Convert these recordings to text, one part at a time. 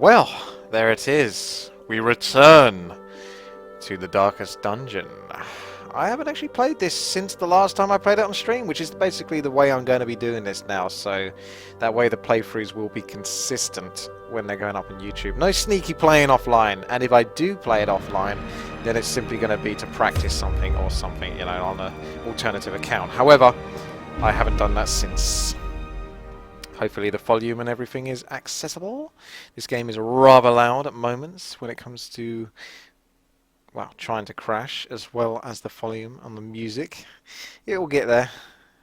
Well, there it is. We return to the darkest dungeon. I haven't actually played this since the last time I played it on stream, which is basically the way I'm going to be doing this now, so that way the playthroughs will be consistent when they're going up on YouTube. No sneaky playing offline, and if I do play it offline, then it's simply going to be to practice something or something, you know, on an alternative account. However, I haven't done that since. Hopefully the volume and everything is accessible. This game is rather loud at moments when it comes to, well, trying to crash, as well as the volume on the music. It will get there.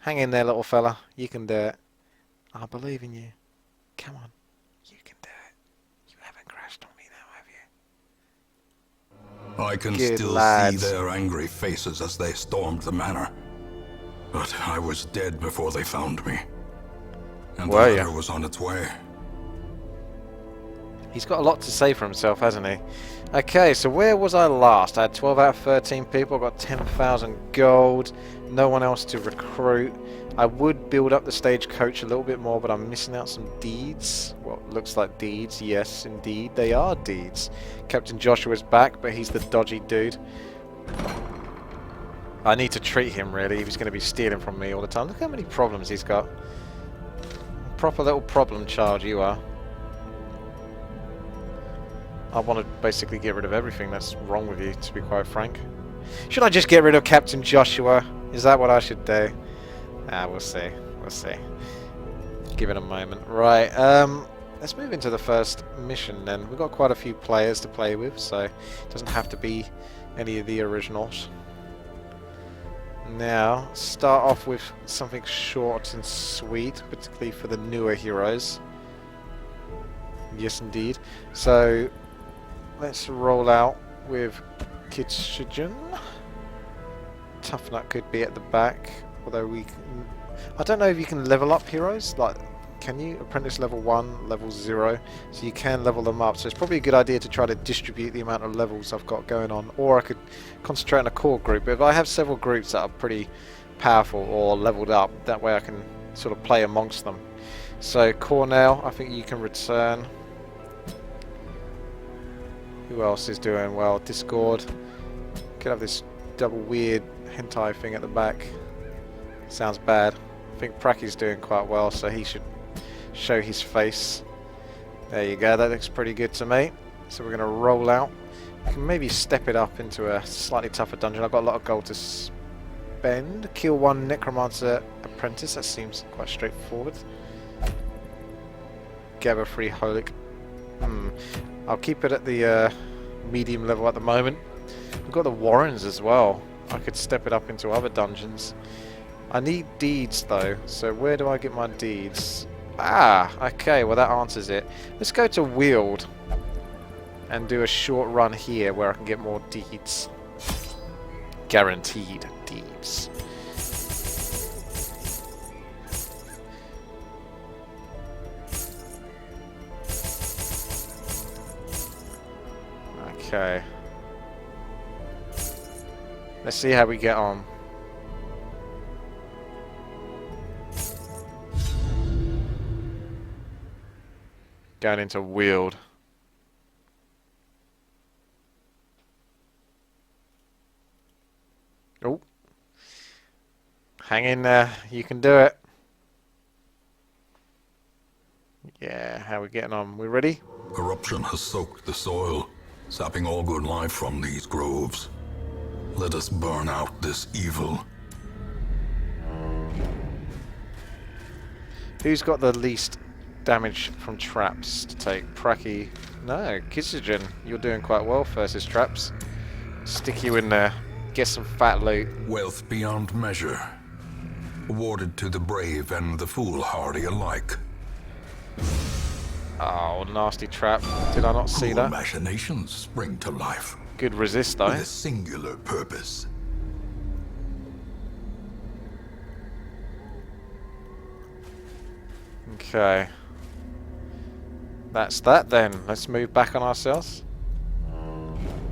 Hang in there, little fella. You can do it. I believe in you. Come on. You can do it. You haven't crashed on me now, have you? I can Good still lads. see their angry faces as they stormed the manor. But I was dead before they found me. And the Were letter you? was on its way. He's got a lot to say for himself, hasn't he? Okay, so where was I last? I had 12 out of 13 people, got 10,000 gold, no one else to recruit. I would build up the stagecoach a little bit more, but I'm missing out some deeds. Well, looks like deeds. Yes, indeed, they are deeds. Captain Joshua's back, but he's the dodgy dude. I need to treat him, really, if he's going to be stealing from me all the time. Look how many problems he's got. Proper little problem child you are. I want to basically get rid of everything that's wrong with you, to be quite frank. Should I just get rid of Captain Joshua? Is that what I should do? We'll see. We'll see. Give it a moment. Right, let's move into the first mission then. We've got quite a few players to play with, so it doesn't have to be any of the originals. Now, start off with something short and sweet, particularly for the newer heroes. Yes, indeed. So, let's roll out with Kitschgen. Tough Nut could be at the back, although we can... I don't know if you can level up heroes. Like, can you? Apprentice level 1, level 0. So you can level them up. So it's probably a good idea to try to distribute the amount of levels I've got going on. Or I could concentrate on a core group. But if I have several groups that are pretty powerful or leveled up, that way I can sort of play amongst them. So Cornell, I think you can return. Who else is doing well? Discord. Could have this double weird hentai thing at the back. Sounds bad. I think Praki's doing quite well, so he should show his face. There you go, that looks pretty good to me. So we're going to roll out. We can maybe step it up into a slightly tougher dungeon. I've got a lot of gold to spend. Kill one Necromancer Apprentice, that seems quite straightforward. Gather 3 Holic. I'll keep it at the medium level at the moment. We've got the Warrens as well. I could step it up into other dungeons. I need deeds though, so where do I get my deeds? Okay, well that answers it. Let's go to Weald and do a short run here where I can get more deeds. Guaranteed deeds. Okay. Let's see how we get on. Going into Weald. Oh. Hang in there. You can do it. Yeah, how we getting on? We ready? Corruption has soaked the soil, sapping all good life from these groves. Let us burn out this evil. Who's got the least damage from traps to take? Praki. No, Kitschgen. You're doing quite well versus traps. Stick you in there. Get some fat loot. Wealth beyond measure, awarded to the brave and the foolhardy alike. Oh, nasty trap. Did I not see Cruel that? machinations spring to life Good resist though. with a singular purpose. Okay. That's that then. Let's move back on ourselves.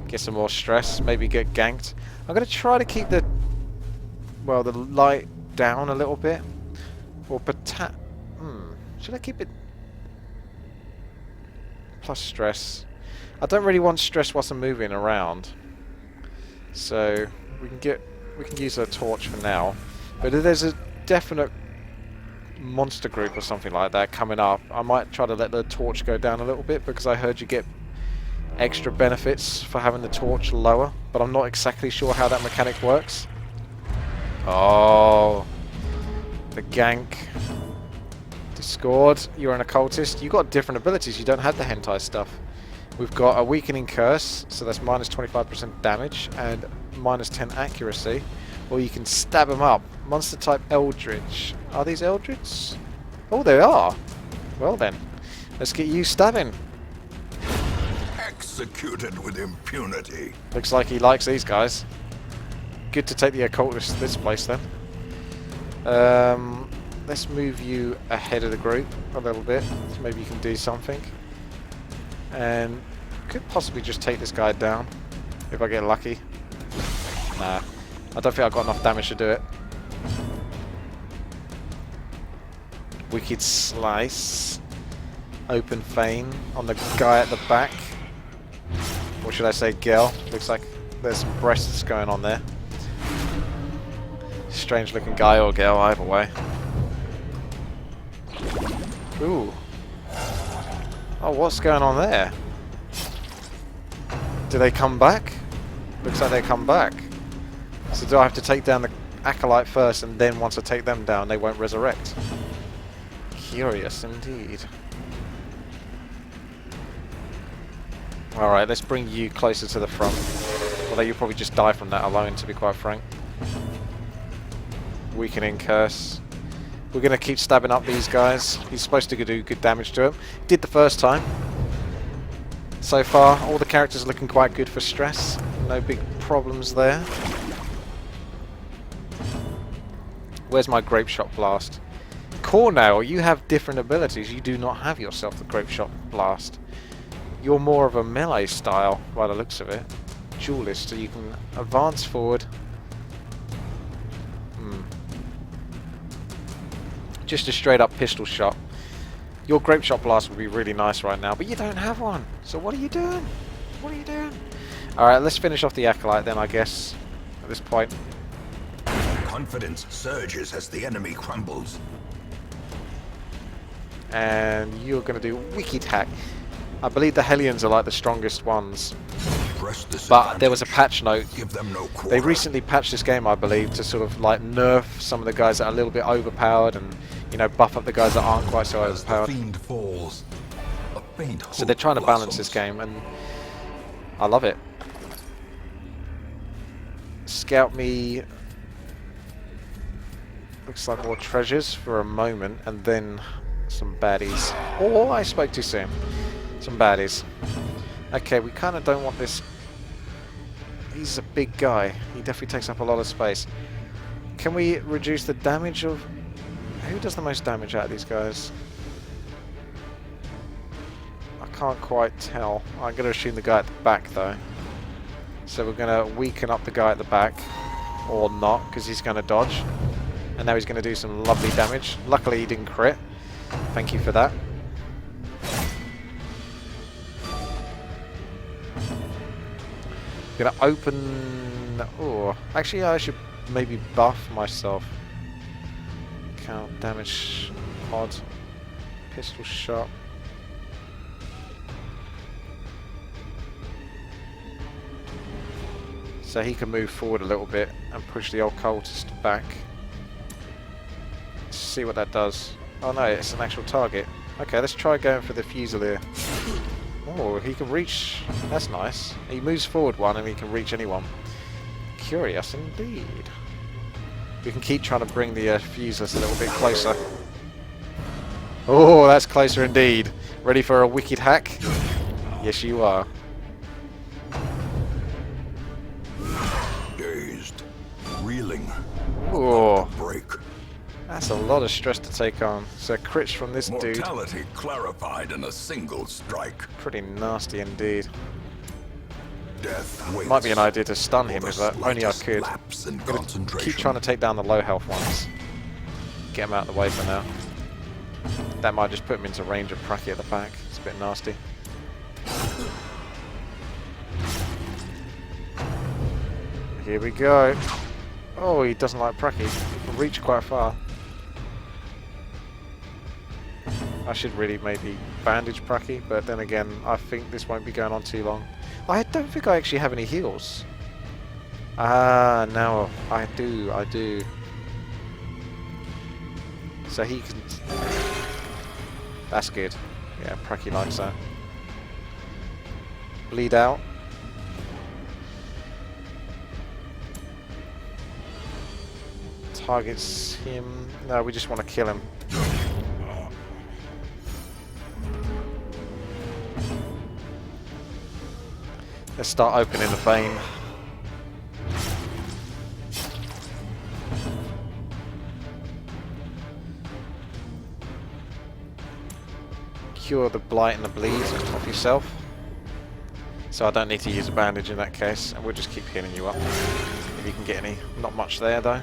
Get some more stress. Maybe get ganked. I'm going to try to keep the light down a little bit. Or should I keep it plus stress. I don't really want stress whilst I'm moving around. So we can use a torch for now. But if there's a definite monster group or something like that coming up, I might try to let the torch go down a little bit, because I heard you get extra benefits for having the torch lower, but I'm not exactly sure how that mechanic works. Oh, the gank. Discord, you're an occultist. You've got different abilities, you don't have the hentai stuff. We've got a weakening curse, so that's minus 25% damage and minus 10 accuracy. Or you can stab them up. Monster type Eldritch. Are these Eldritch? Oh, they are. Well then, let's get you stabbing. Executed with impunity. Looks like he likes these guys. Good to take the occultist to this place then. Let's move you ahead of the group a little bit, so maybe you can do something. And could possibly just take this guy down if I get lucky. Nah, I don't think I've got enough damage to do it. Wicked Slice. Open Vein on the guy at the back. Or should I say girl? Looks like there's some breasts going on there. Strange looking guy or girl, either way. Ooh. Oh, what's going on there? Do they come back? Looks like they come back. So do I have to take down the Acolyte first, and then once I take them down, they won't resurrect? Curious indeed. Alright, let's bring you closer to the front. Although you'll probably just die from that alone, to be quite frank. Weakening Curse. We're going to keep stabbing up these guys. He's supposed to do good damage to him. Did the first time. So far, all the characters are looking quite good for stress. No big problems there. Where's my Grape Shot Blast? Cornell, you have different abilities. You do not have yourself the Grape Shot Blast. You're more of a melee style, by the looks of it. Duelist, so you can advance forward. Just a straight up pistol shot. Your Grape Shot Blast would be really nice right now, but you don't have one. So what are you doing? What are you doing? Alright, let's finish off the Acolyte then, I guess, at this point. Confidence surges as the enemy crumbles. And you're going to do Wicked Hack. I believe the Hellions are like the strongest ones. But there was a patch note. Give them no quarter. They recently patched this game, I believe, to sort of like nerf some of the guys that are a little bit overpowered, and you know, buff up the guys that aren't quite so overpowered. Fiend falls, a faint So they're trying to balance this game, and I love it. Scout me. Looks like more treasures for a moment, and then some baddies. Oh, I spoke too soon. Some baddies. Okay, we kind of don't want this. He's a big guy. He definitely takes up a lot of space. Can we reduce the damage of... Who does the most damage out of these guys? I can't quite tell. I'm going to assume the guy at the back, though. So we're going to weaken up the guy at the back. Or not, because he's going to dodge. And now he's going to do some lovely damage. Luckily he didn't crit. Thank you for that. Gonna open... Oh, actually I should maybe buff myself. Count damage pod. Pistol shot. So he can move forward a little bit and push the occultist back. Let's see what that does. Oh no, it's an actual target. Okay, let's try going for the Fusilier. Oh, he can reach... That's nice. He moves forward one and he can reach anyone. Curious indeed. We can keep trying to bring the Fusiliers a little bit closer. Oh, that's closer indeed. Ready for a wicked hack? Yes, you are. Dazed, reeling. Oh, Break. that's a lot of stress to take on. So crits from this dude. Mortality clarified in a single strike. Pretty nasty indeed. Death waits. Might be an idea to stun him, for if the only I slightest could. lapse in I'm gonna concentration. keep trying to take down the low health ones. Get him out of the way for now. That might just put him into range of Pracky at the back. It's a bit nasty. Here we go. Oh, he doesn't like Pracky. He can reach quite far. I should really maybe bandage Pracky, but then again, I think this won't be going on too long. I don't think I actually have any heals. Ah, now I do. So he can... That's good. Yeah, Pracky likes that. Bleed out. Targets him. No, we just want to kill him. Let's start opening the vein. Cure the blight and the bleed off yourself. So I don't need to use a bandage in that case, and we'll just keep healing you up. If you can get any. Not much there though.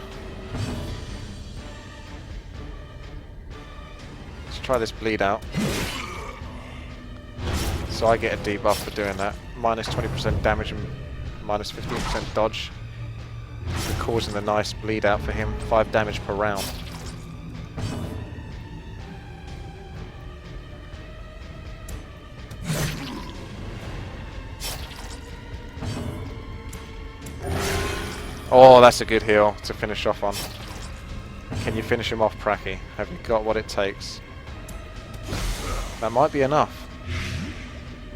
Let's try this bleed out. So I get a debuff for doing that. Minus 20% damage and minus 15% dodge. We're causing a nice bleed out for him. 5 damage per round. Oh, that's a good heal to finish off on. Can you finish him off, Pracky? Have you got what it takes? That might be enough.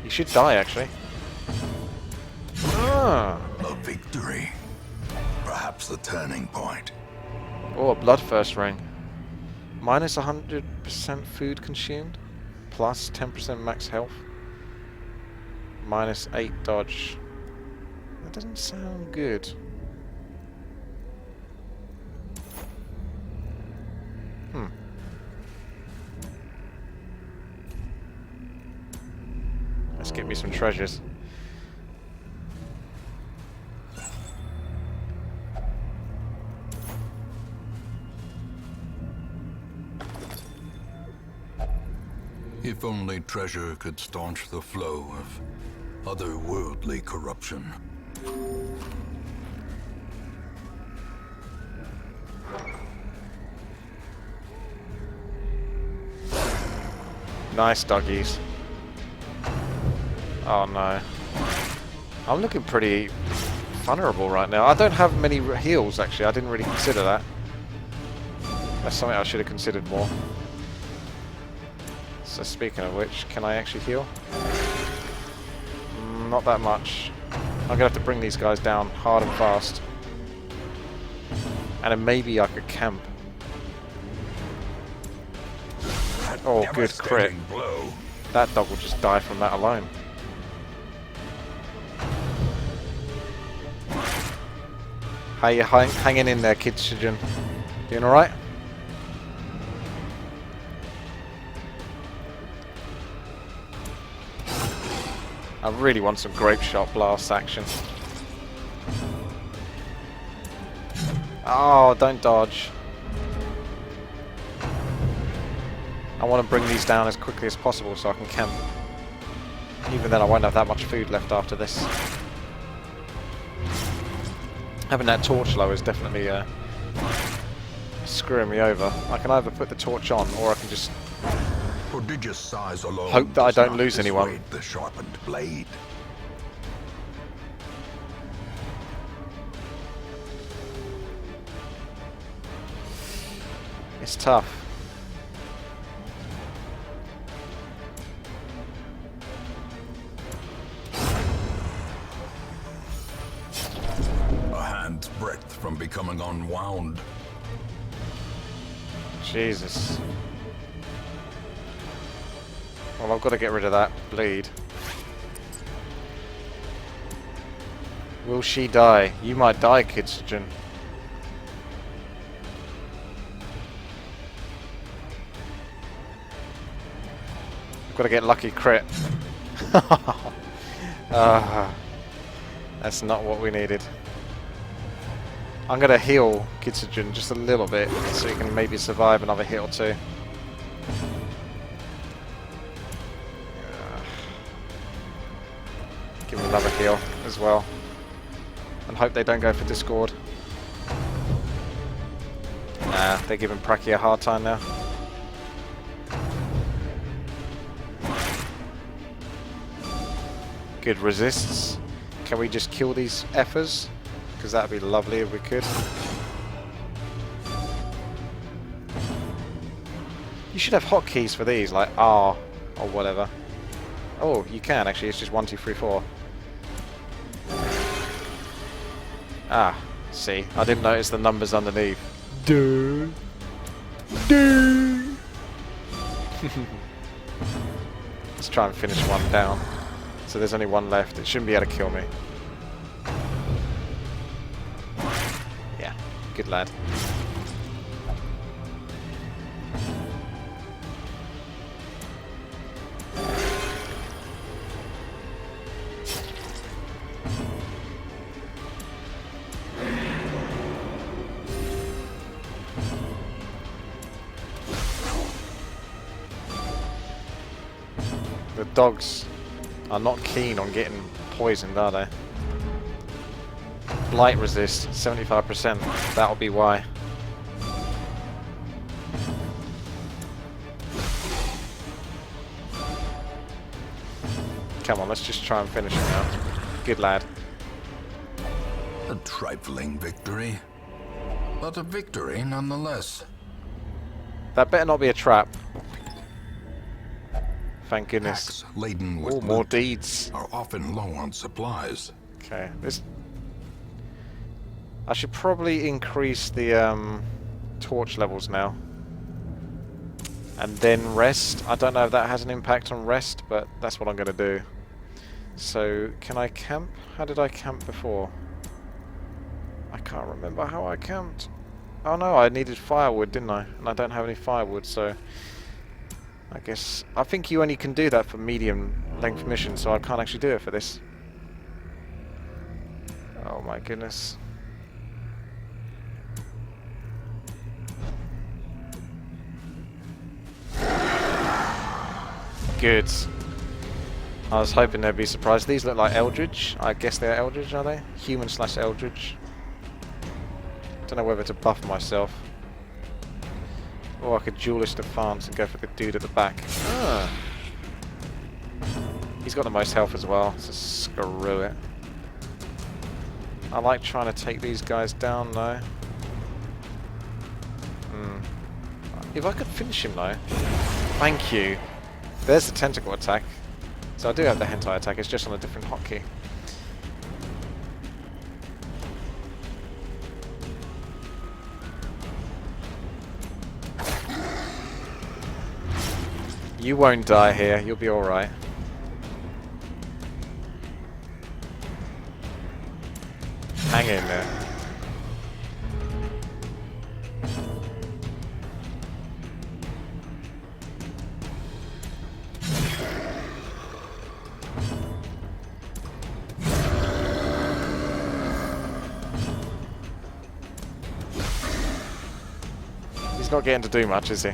You should die, actually. Ah. A victory. Perhaps the turning point. Oh, a Bloodthirst ring. Minus 100% food consumed. Plus 10% max health. Minus 8 dodge. That doesn't sound good. Let's get me some treasures. If only treasure could staunch the flow of otherworldly corruption. Nice doggies. Oh no. I'm looking pretty vulnerable right now. I don't have many heals actually. I didn't really consider that. That's something I should have considered more. So speaking of which, can I actually heal? Not that much. I'm gonna have to bring these guys down hard and fast. And then maybe I could camp. Oh, good crit. Blow. That dog will just die from that alone. How you hanging in there, Kitsugen? Doing alright? I really want some grape shot blast action. Oh, don't dodge. I want to bring these down as quickly as possible so I can camp. Even then I won't have that much food left after this. Having that torch low is definitely screwing me over. I can either put the torch on or I can just Prodigious size alone hope that I does don't not lose anyone. dissuade the sharpened blade. It's tough. A hand's breadth from becoming unwound. Jesus. Well, I've got to get rid of that bleed. Will she die? You might die, Kitsugen. I've got to get lucky crit. That's not what we needed. I'm going to heal Kitsugen just a little bit so he can maybe survive another hit or two. Give him another heal as well. And hope they don't go for Discord. Nah, they're giving Praki a hard time now. Good resists. Can we just kill these effers? Because that would be lovely if we could. You should have hotkeys for these, like R or whatever. Oh, you can actually. It's just 1, 2, 3, 4. Ah, see, I didn't notice the numbers underneath. Duh. Duh. Let's try and finish one down. So there's only one left. It shouldn't be able to kill me. Yeah, good lad. The dogs are not keen on getting poisoned, are they? Blight resist, 75%. That'll be why. Come on, let's just try and finish him now. Good lad. A trifling victory, but a victory nonetheless. That better not be a trap. Thank goodness. Packs laden with Oh, more loot deeds. are often low on supplies. Okay, this. I should probably increase the torch levels now. And then rest. I don't know if that has an impact on rest, but that's what I'm going to do. So, can I camp? How did I camp before? I can't remember how I camped. Oh no, I needed firewood, didn't I? And I don't have any firewood, so... I think you only can do that for medium length missions, so I can't actually do it for this. Oh my goodness. Good. I was hoping they'd be surprised. These look like Eldritch. I guess they're Eldritch, are they? Human / Eldritch. Don't know whether to buff myself. Or I could duelist advance and go for the dude at the back. Ah. He's got the most health as well, so screw it. I like trying to take these guys down though. If I could finish him though. Thank you. There's the tentacle attack. So I do have the hentai attack, it's just on a different hotkey. You won't die here, you'll be alright. Hang in there. He's not getting to do much, is he?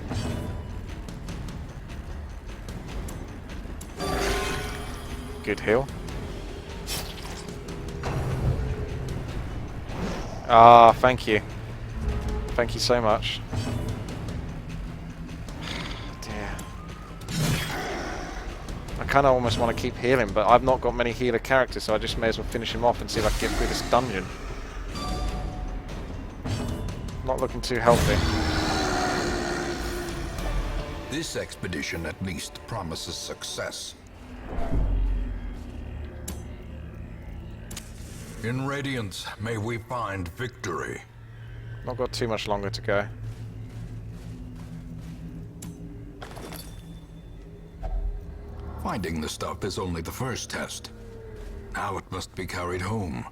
Good heal. Ah, thank you. Thank you so much. Dear. I kind of almost want to keep healing, but I've not got many healer characters, so I just may as well finish him off and see if I can get through this dungeon. Not looking too healthy. This expedition at least promises success. In Radiance, may we find victory. Not got too much longer to go. Finding the stuff is only the first test. Now it must be carried home.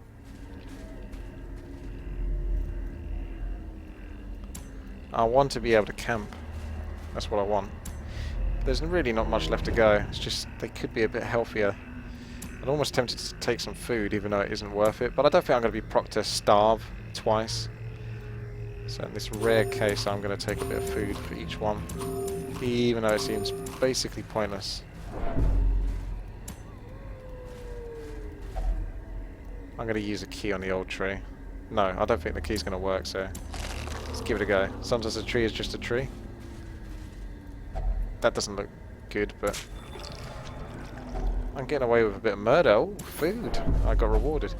I want to be able to camp. That's what I want. There's really not much left to go. It's just they could be a bit healthier. I'm almost tempted to take some food, even though it isn't worth it. But I don't think I'm going to be proc to starve twice. So in this rare case, I'm going to take a bit of food for each one. Even though it seems basically pointless. I'm going to use a key on the old tree. No, I don't think the key's going to work, so let's give it a go. Sometimes a tree is just a tree. That doesn't look good, but I'm getting away with a bit of murder. Oh, food! I got rewarded.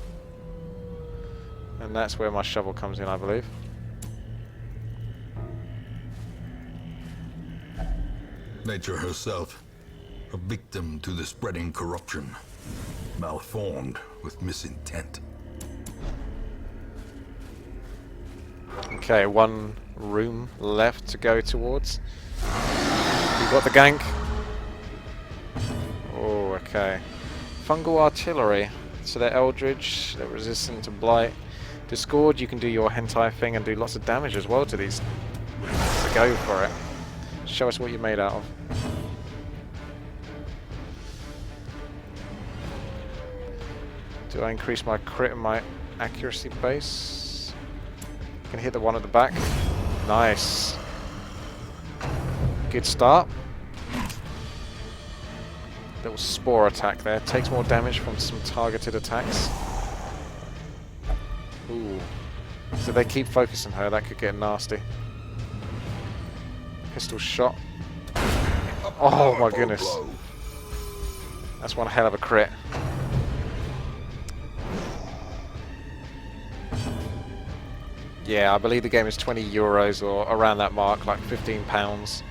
And that's where my shovel comes in, I believe. Nature herself, a victim to the spreading corruption, malformed with misintent. Okay, one room left to go towards. We got the gank. Oh, okay. Fungal artillery. So they're eldritch, they're resistant to blight. Discord, you can do your hentai thing and do lots of damage as well to these. So go for it. Show us what you're made out of. Do I increase my crit and my accuracy base? Can hit the one at the back. Nice. Good start. Little spore attack there. Takes more damage from some targeted attacks. Ooh. So they keep focusing her. That could get nasty. Pistol shot. Oh my goodness. That's one hell of a crit. Yeah, I believe the game is €20 or around that mark, like £15.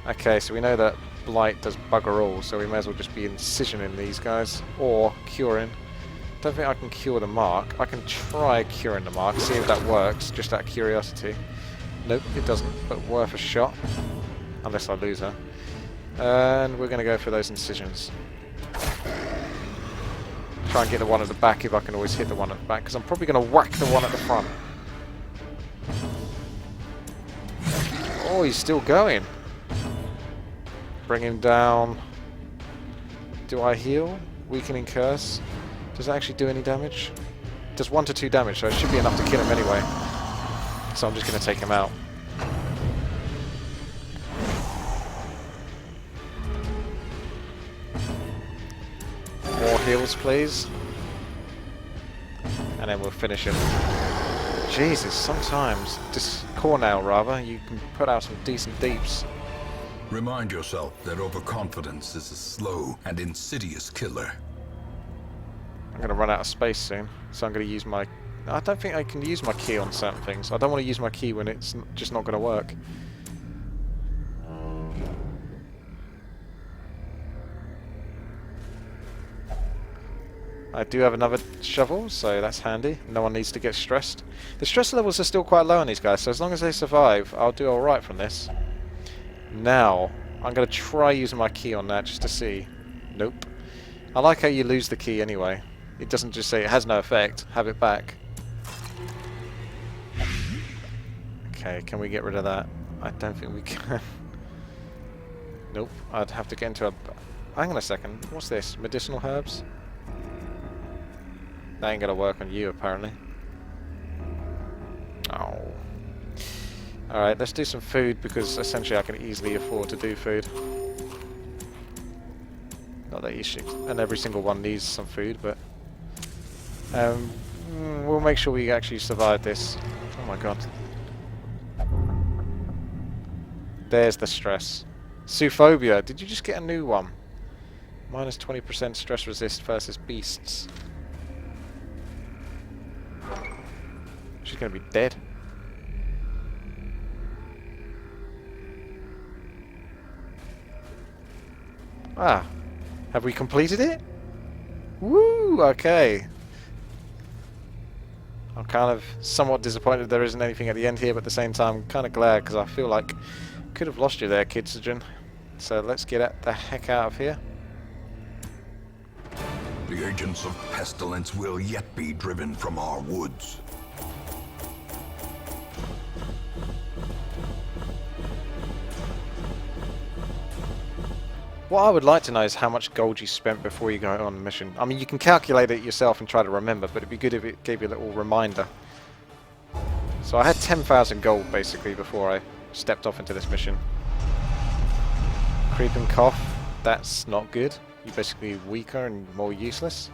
Okay, so we know that Blight does bugger all, so we may as well just be incisioning these guys, or curing. Don't think I can cure the mark. I can try curing the mark, see if that works, just out of curiosity. Nope, it doesn't, but worth a shot. Unless I lose her. And we're going to go for those incisions. Try and get the one at the back if I can always hit the one at the back, because I'm probably going to whack the one at the front. Oh, he's still going. Bring him down. Do I heal? Weakening curse. Does it actually do any damage? It does 1 to 2 damage, so it should be enough to kill him anyway. So I'm just going to take him out. More heals, please. And then we'll finish him. Jesus, sometimes, this Cornell rather, you can put out some decent deeps. Remind yourself that overconfidence is a slow and insidious killer. I'm going to run out of space soon, so I'm going to use my... I don't think I can use my key on certain things. I don't want to use my key when it's just not going to work. I do have another shovel, so that's handy. No one needs to get stressed. The stress levels are still quite low on these guys, so as long as they survive, I'll do alright from this. Now, I'm going to try using my key on that just to see. Nope. I like how you lose the key anyway. It doesn't just say it has no effect, have it back. Okay, can we get rid of that? I don't think we can. Nope, I'd have to get into a... Hang on a second, what's this? Medicinal herbs? That ain't gonna work on you, apparently. Oh. Alright, let's do some food, because essentially I can easily afford to do food. Not that you should... And every single one needs some food, but... we'll make sure we actually survive this. Oh my god. There's the stress. Suphobia, did you just get a new one? Minus 20% stress resist versus beasts. She's gonna be dead. Ah, have we completed it? Woo, okay. I'm kind of somewhat disappointed there isn't anything at the end here, but at the same time I'm kind of glad, because I feel like could have lost you there, Kidsogen. So let's get the heck out of here. The agents of pestilence will yet be driven from our woods. What I would like to know is how much gold you spent before you go on the mission. I mean, you can calculate it yourself and try to remember, but it'd be good if it gave you a little reminder. So I had 10,000 gold, basically, before I stepped off into this mission. Creeping cough, that's not good. You're basically weaker and more useless.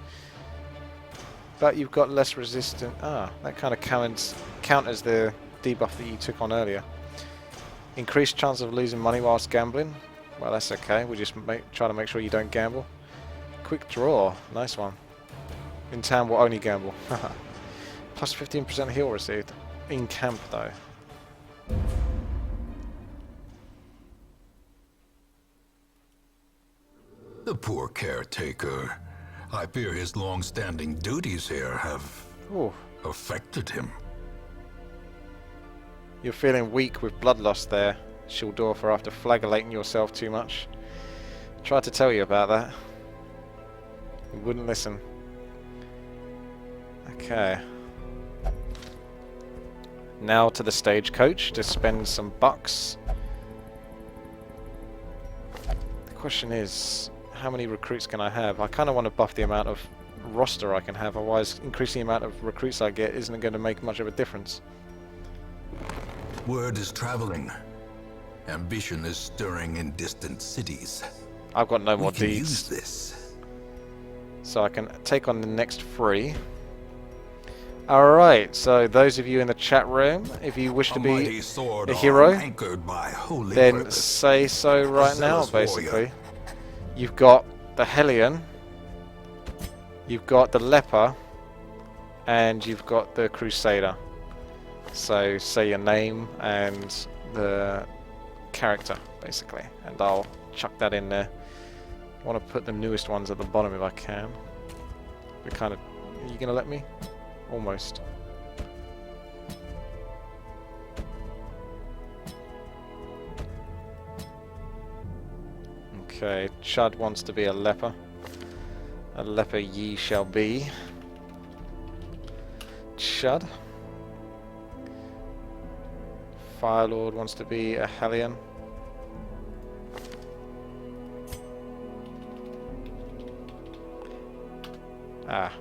but you've got less resistance. Ah, that kind of counters the debuff that you took on earlier. Increased chance of losing money whilst gambling. Well, that's okay. We just try to make sure you don't gamble. Quick draw. Nice one. In town, we'll only gamble. Plus 15% heal received. In camp, though. The poor caretaker. I fear his long-standing duties here have Ooh. affected him. You're feeling weak with blood loss there, Shildorfer, after flagellating yourself too much. Tried to tell you about that. You wouldn't listen. Okay. Now to the stagecoach to spend some bucks. The question is, how many recruits can I have? I kind of want to buff the amount of roster I can have, otherwise increasing the amount of recruits I get isn't going to make much of a difference. Word is traveling. Ambition is stirring in distant cities. I've got no more We can deeds. use this. So I can take on the next 3. Alright, so those of you in the chat room, if you wish to be a hero, then say so right now, basically. You've got the Hellion, you've got the Leper, and you've got the Crusader. So say your name and the character, basically, and I'll chuck that in there. I want to put the newest ones at the bottom if I can. Are you gonna let me? Almost. Okay, Chud wants to be a leper. A leper ye shall be. Chud. Firelord wants to be a Hellion. Ah.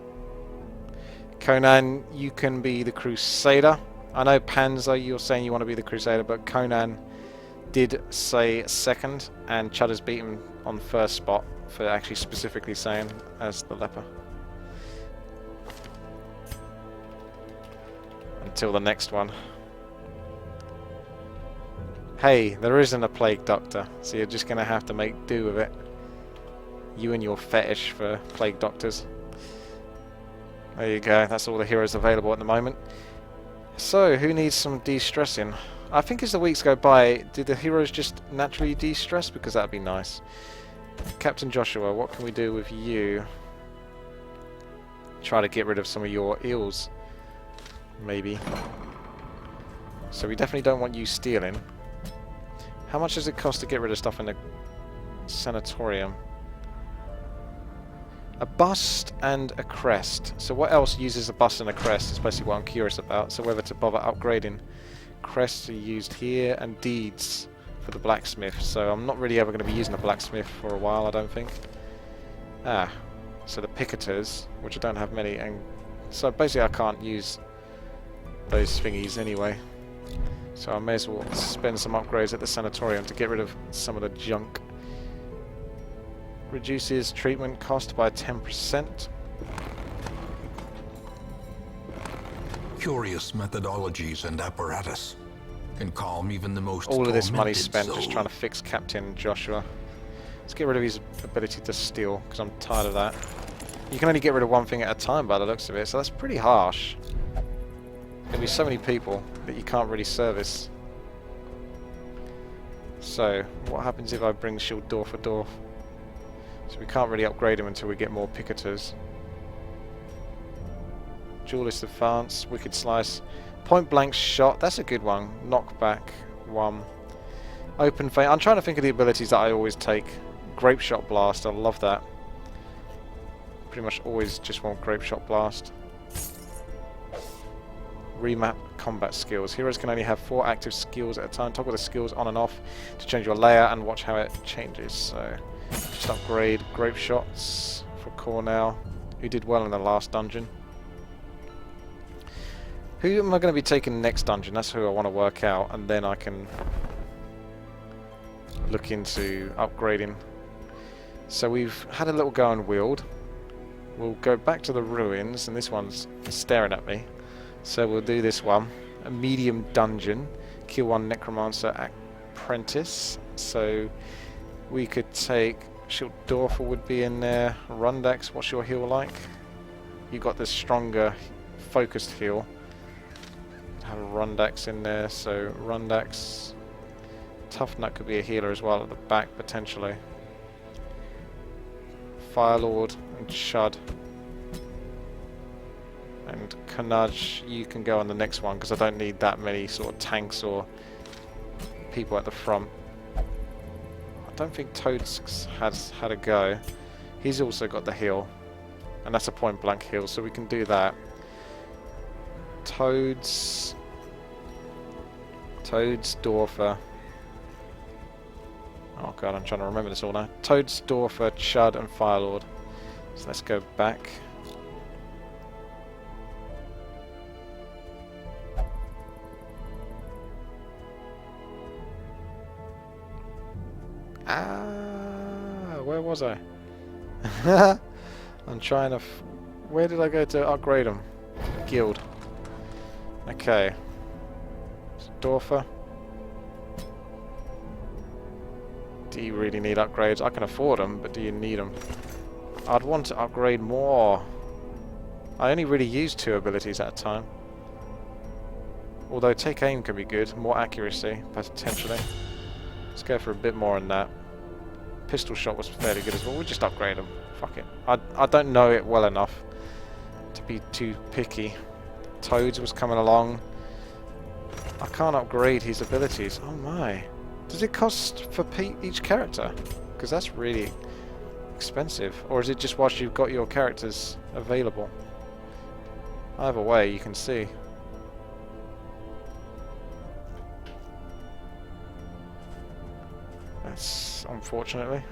Conan, you can be the Crusader. I know Panzer, you're saying you want to be the Crusader, but Conan did say second, and Chud has beaten on first spot for actually specifically saying as the Leper. Until the next one. Hey, there isn't a Plague Doctor, so you're just going to have to make do with it. You and your fetish for Plague Doctors. There you go, that's all the heroes available at the moment. So, who needs some de-stressing? I think as the weeks go by, do the heroes just naturally de-stress? Because that'd be nice. Captain Joshua, what can we do with you? Try to get rid of some of your ills. Maybe. So we definitely don't want you stealing. How much does it cost to get rid of stuff in the sanatorium? A bust and a crest. So what else uses a bust and a crest is basically what I'm curious about. So whether to bother upgrading. Crests are used here, and deeds for the blacksmith. So I'm not really ever going to be using the blacksmith for a while, I don't think. Ah, so the picketers, which I don't have many, and so basically I can't use those thingies anyway. So I may as well spend some upgrades at the sanatorium to get rid of some of the junk. Reduces treatment cost by 10%. Curious methodologies and apparatus can calm even the most All of this money tormented spent just soul. trying to fix Captain Joshua. Let's get rid of his ability to steal, because I'm tired of that. You can only get rid of one thing at a time by the looks of it, so that's pretty harsh. There'll be so many people that you can't really service. So, what happens if I bring Shildorfer? So we can't really upgrade him until we get more picketers. Duelist Advance, Wicked Slice, Point Blank Shot, that's a good one. Knockback 1. Open Vein, I'm trying to think of the abilities that I always take. Grape Shot Blast, I love that. Pretty much always just want Grape Shot Blast. Remap combat skills. Heroes can only have 4 active skills at a time. Toggle the skills on and off to change your layer and watch how it changes. So just upgrade Grape Shots for Cornell, who did well in the last dungeon. Who am I going to be taking next dungeon? That's who I want to work out, and then I can look into upgrading. So we've had a little go on Weald. We'll go back to the ruins, and this one's staring at me. So we'll do this one. A medium dungeon. Kill one necromancer apprentice. So we could take... Schildorfer would be in there. Rundax, what's your heal like? You got the stronger focused heal. Have Rundax in there, so Rundax. Tough Nut could be a healer as well at the back, potentially. Firelord and Shud. And Kanaj, you can go on the next one, because I don't need that many sort of tanks or people at the front. I don't think Toads has had a go. He's also got the heal. And that's a point blank heal, so we can do that. Toads, Dorfer. Oh god, I'm trying to remember this all now. Toads, Dorfer, Chud, and Firelord. So let's go back. Where was I? I'm trying to... Where did I go to upgrade them? Guild. Okay. Dorfer. Do you really need upgrades? I can afford them, but do you need them? I'd want to upgrade more. I only really use 2 abilities at a time. Although take aim can be good. More accuracy, potentially. Let's go for a bit more on that. Pistol shot was fairly good as well. We'll just upgrade them. Fuck it. I don't know it well enough to be too picky. Toads was coming along. I can't upgrade his abilities. Oh my. Does it cost for each character? Because that's really expensive. Or is it just whilst you've got your characters available? Either way, you can see. That's unfortunately.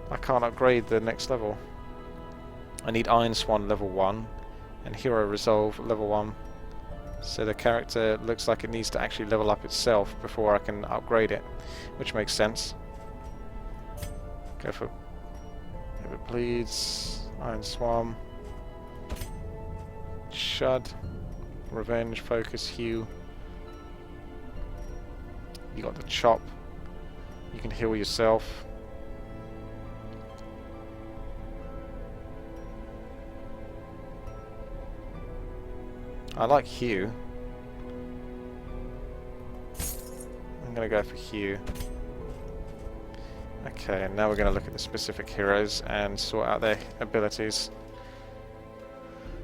I can't upgrade the next level. I need Iron Swan level 1 and Hero Resolve level 1. So the character looks like it needs to actually level up itself before I can upgrade it, which makes sense. Go for, if it bleeds, Iron Swan, Shud, Revenge, Focus, Heal. You got the Chop. You can heal yourself. I like Hugh. I'm going to go for Hugh. Okay, and now we're going to look at the specific heroes and sort out their abilities.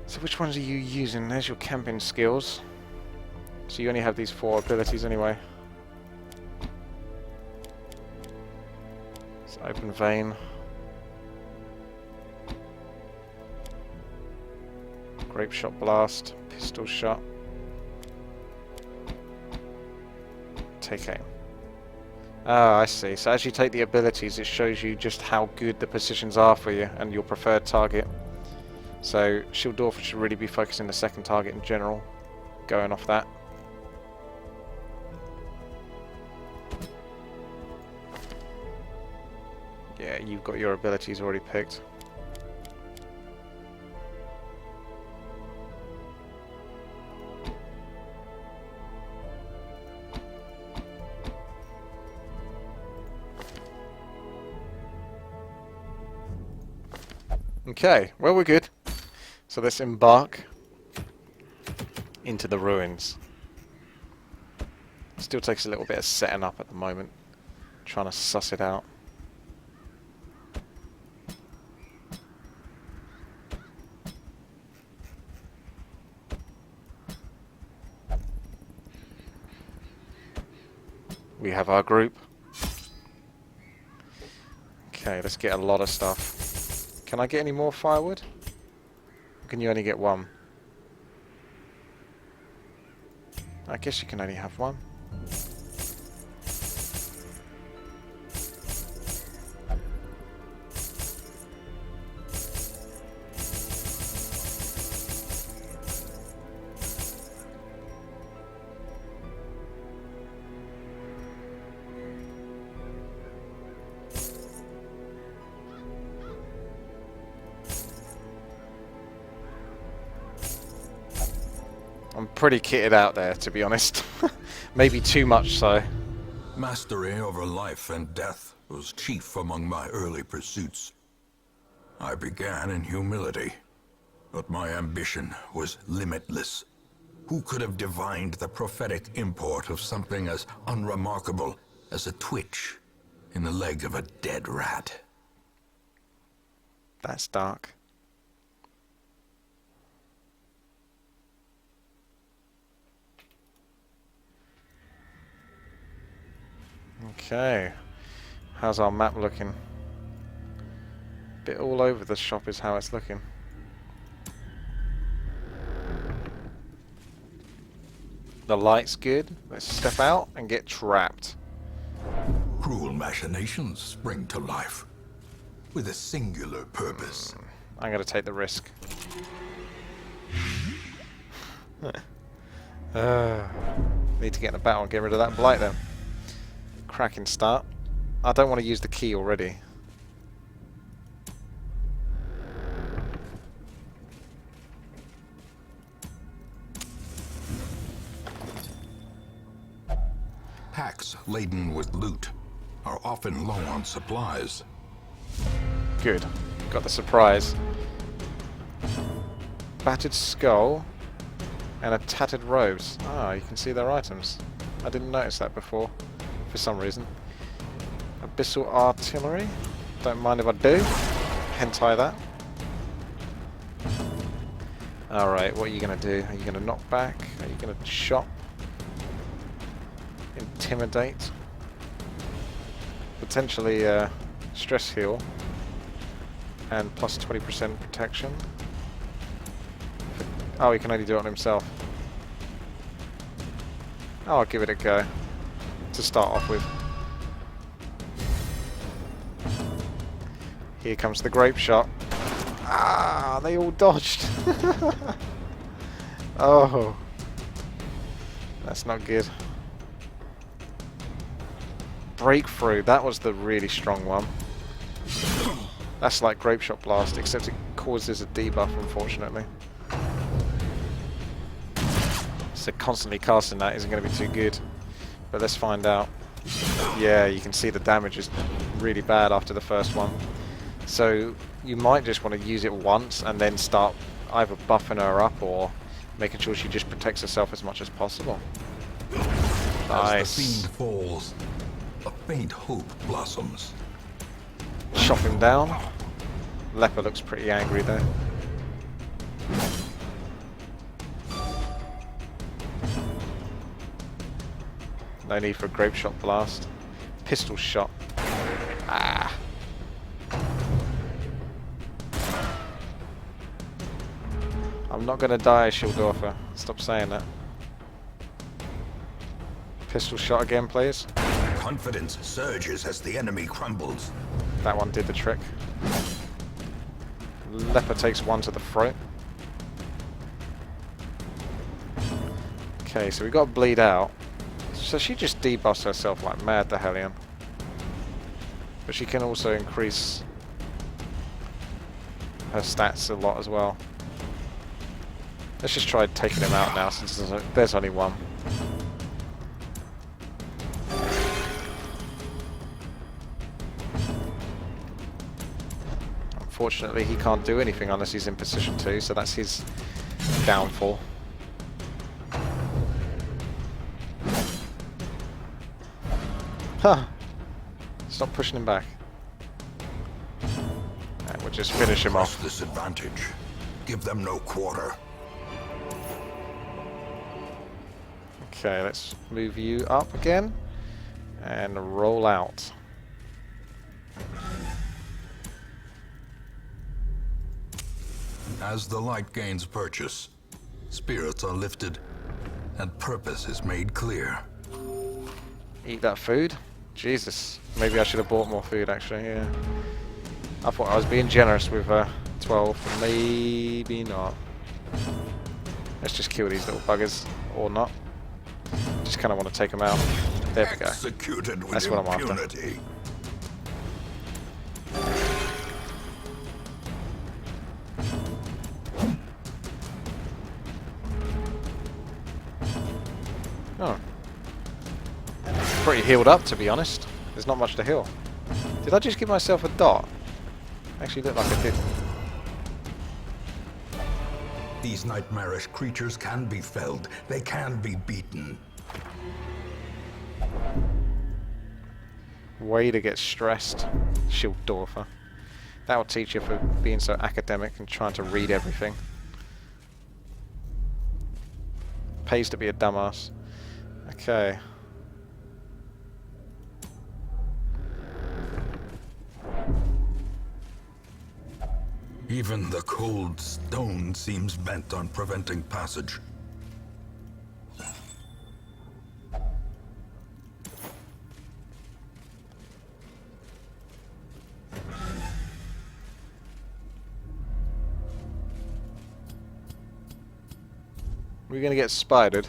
So which ones are you using? There's your camping skills. So you only have these 4 abilities anyway. So Open Vein. Grape Shot Blast, Pistol Shot, Take Aim. Ah, I see. So as you take the abilities, it shows you just how good the positions are for you and your preferred target. So Schildorfer should really be focusing the second target in general, going off that. Yeah, you've got your abilities already picked. Okay, well we're good. So let's embark into the ruins. Still takes a little bit of setting up at the moment. Trying to suss it out. We have our group. Okay, let's get a lot of stuff. Can I get any more firewood? Or can you only get 1? I guess you can only have 1. pretty kitted out there, to be honest. Maybe too much so. Mastery over life and death was chief among my early pursuits. I began in humility, but my ambition was limitless. Who could have divined the prophetic import of something as unremarkable as a twitch in the leg of a dead rat? That's dark. Okay. How's our map looking? Bit all over the shop is how it's looking. The light's good. Let's step out and get trapped. Cruel machinations spring to life with a singular purpose. I'm going to take the risk. Need to get in the battle and get rid of that blight then. Cracking start. I don't want to use the key already. Packs laden with loot are often low on supplies. Good. Got the surprise. Battered skull and a tattered robes. Ah, you can see their items. I didn't notice that before, for some reason. Abyssal artillery. Don't mind if I do. Hentai that. Alright, what are you going to do? Are you going to knock back? Are you going to shot? Intimidate? Potentially stress heal. And plus 20% protection. Oh, he can only do it on himself. Oh, I'll give it a go. To start off with. Here comes the grape shot. Ah, they all dodged. Oh. That's not good. Breakthrough, that was the really strong one. That's like Grape Shot Blast, except it causes a debuff, unfortunately. So constantly casting that isn't going to be too good. But let's find out. Yeah, you can see the damage is really bad after the first one. So you might just want to use it once and then start either buffing her up or making sure she just protects herself as much as possible. Nice. As the fiend falls, a faint hope blossoms. Chop him down. Leper looks pretty angry there. No need for a grape shot blast. Pistol shot. Ah. I'm not gonna die, Shieldorfer. Stop saying that. Pistol shot again, please. Confidence surges as the enemy crumbles. That one did the trick. Leper takes one to the throat. Okay, so we got to bleed out. So she just debuffs herself like mad, the Hellion. But she can also increase her stats a lot as well. Let's just try taking him out now since there's only one. Unfortunately, he can't do anything unless he's in position 2, so that's his downfall. Huh. Stop pushing him back. And we'll just finish him off. This advantage. Give them no quarter. Okay, let's move you up again and roll out. As the light gains purchase, spirits are lifted and purpose is made clear. Eat that food? Jesus. Maybe I should have bought more food actually, yeah. I thought I was being generous with 12, maybe not. Let's just kill these little buggers, or not. Just kind of want to take them out. There we go. Executed with That's what I'm after. impunity. Oh. Pretty healed up, to be honest. There's not much to heal. Did I just give myself a dot? Actually looked like I did. These nightmarish creatures can be felled. They can be beaten. Way to get stressed, Schilddorfer. That will teach you for being so academic and trying to read everything. Pays to be a dumbass. Okay. Even the cold stone seems bent on preventing passage. Are we going to get spidered?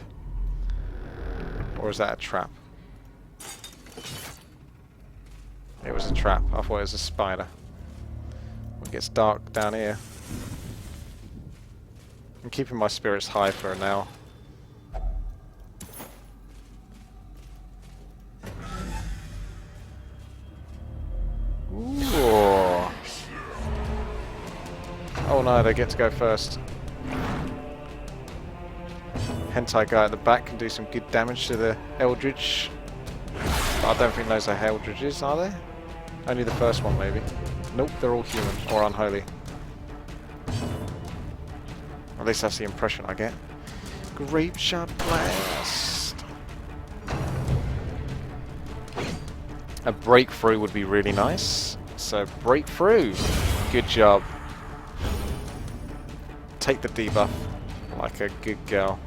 Or is that a trap? It was a trap. I thought it was a spider. It gets dark down here. I'm keeping my spirits high for now. Ooh. Oh no, they get to go first. Hentai guy at the back can do some good damage to the Eldritch. But I don't think those are Eldritches, are they? Only the first one, maybe. Nope, they're all human, or unholy. At least that's the impression I get. Grape Shot Blast! A breakthrough would be really nice. So, breakthrough! Good job. Take the debuff like a good girl.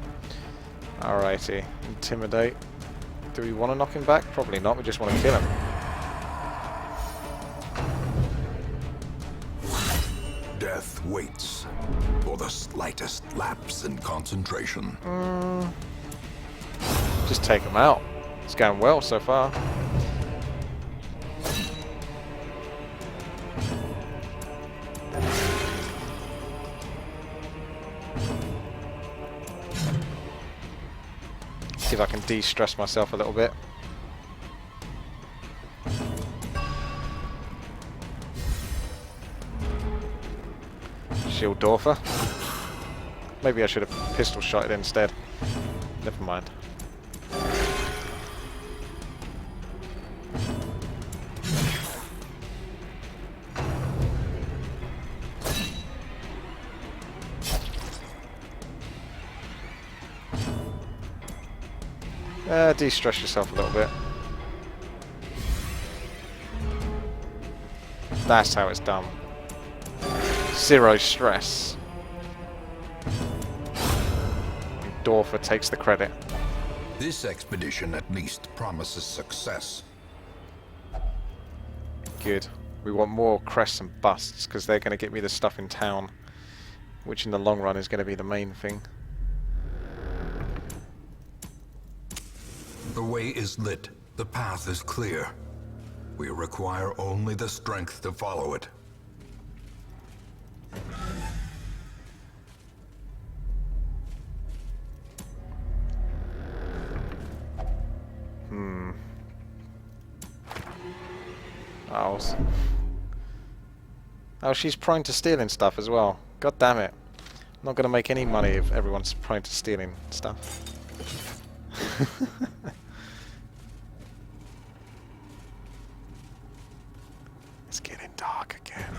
Alrighty. Intimidate. Do we want to knock him back? Probably not, we just want to kill him. Death waits for the slightest lapse in concentration. Just take him out. It's going well so far. See if I can de-stress myself a little bit. Schilddorfer. Maybe I should have pistol shot it instead. Never mind. De-stress yourself a little bit. That's how it's done. Zero stress. Dorfer takes the credit. This expedition at least promises success. Good. We want more crests and busts because they're going to get me the stuff in town, which in the long run is going to be the main thing. The way is lit. The path is clear. We require only the strength to follow it. Oh, she's prone to stealing stuff as well. God damn it. I'm not going to make any money if everyone's prone to stealing stuff. It's getting dark again.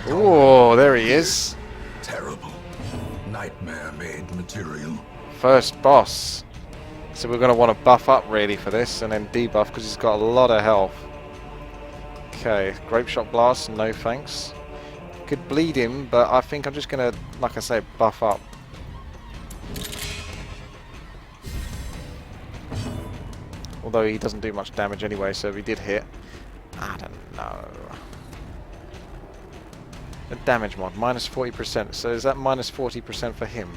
Oh, there he is. Terrible. Nightmare-made material. First boss. So we're going to want to buff up really for this and then debuff because he's got a lot of health. Okay, Grape Shot Blast, no thanks. Could bleed him, but I think I'm just going to, like I say, buff up. Although he doesn't do much damage anyway, so if he did hit, I don't know. The damage mod, minus 40%. So is that minus 40% for him?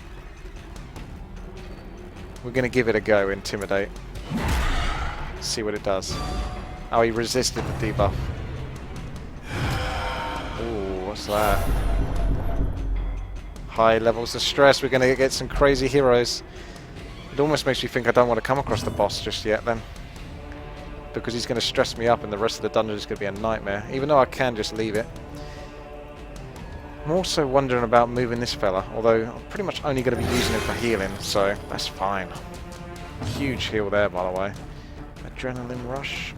We're going to give it a go, Intimidate. See what it does. Oh, he resisted the debuff. Ooh, what's that? High levels of stress. We're going to get some crazy heroes. It almost makes me think I don't want to come across the boss just yet then. Because he's going to stress me up and the rest of the dungeon is going to be a nightmare. Even though I can just leave it. I'm also wondering about moving this fella. Although I'm pretty much only going to be using him for healing. So that's fine. Huge heal there, by the way. Adrenaline rush.